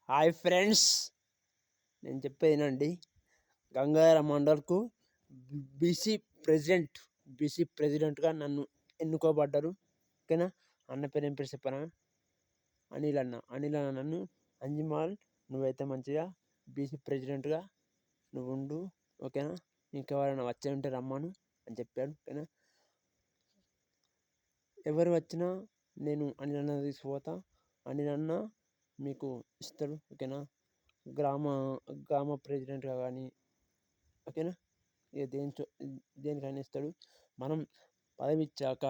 Hi friends, నేను చెప్పేదేనండి. Gangadhara మండల్కు BC president ప్రెసిడెంట్గా నన్ను ఎన్నుకోబడ్డారు. ఓకేనా. అన్న పేరు ఏం పేరు చెప్పనా? అనిల్ అన్న నన్ను అంజిమాల్ నువ్వైతే మంచిగా బీసీ ప్రెసిడెంట్గా నువ్వు ఉండు. ఓకేనా. ఇంకెవరైనా వచ్చే ఉంటే రమ్మను అని చెప్పాడు. ఓకేనా. ఎవరు వచ్చినా నేను అనిల్ అన్న తీసుకుపోతా. అనిల్ అన్న మీకు ఇస్తాడు. ఓకేనా. గ్రామ ప్రెసిడెంట్గా కానీ, ఓకేనా, ఇక దేనికైనా ఇస్తాడు. మనం పదవి ఇచ్చాక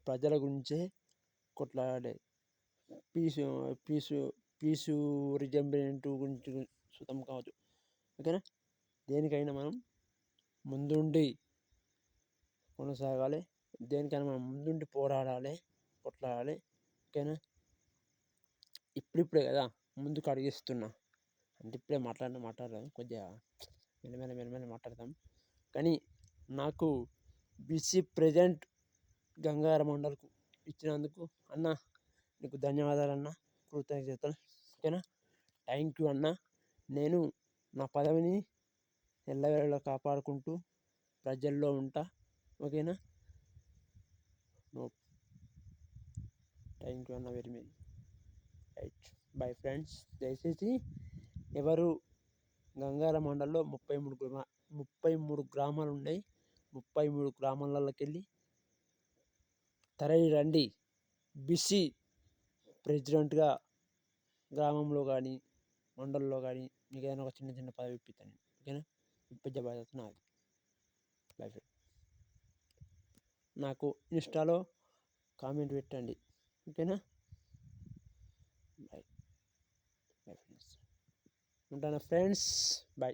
ప్రజల గురించే కొట్లాడాలి. పీసు పీసు పీసు రిజంబ్మెంట్ గురించి సుతం కావచ్చు. ఓకేనా. దేనికైనా మనం ముందుండి కొనసాగాలి. దేనికైనా మనం ముందుండి పోరాడాలి, కొట్లాడాలి. ఓకేనా. ఇప్పుడిప్పుడే కదా ముందుకు అడిగిస్తున్నా. అంటే ఇప్పుడే మాట్లాడదాం కొద్దిగా మెల్లమెల్ల మాట్లాడదాం. కానీ నాకు బీసీ ప్రెసిడెంట్ గంగాధర మండల్కు ఇచ్చినందుకు అన్న నీకు ధన్యవాదాలు అన్న, కృతజ్ఞతలు. ఓకేనా. థ్యాంక్ యూ అన్న. నేను నా పదవిని ఎల్లవేళలా కాపాడుకుంటూ ప్రజల్లో ఉంటా. ఓకేనా. థ్యాంక్ యూ అన్న very much. Right. Bye friends. దయచేసి ఎవరు గంగాధర మండల్లో 33 గ్రామాలు ఉన్నాయి. 33 గ్రామాలలోకి వెళ్ళి తరలి రండి. బీసీ ప్రెసిడెంట్గా గ్రామంలో కానీ, మండలంలో కానీ మీకు ఏదైనా ఒక చిన్న పదవి ఇప్పిస్తాను. ఓకేనా. ఇప్పించే బాధ్యత నాది. By friend. నాకు ఇన్స్టాలో కామెంట్ పెట్టండి. ఓకేనా. Bye friends. ఉంటాను ఫ్రెండ్స్. బై.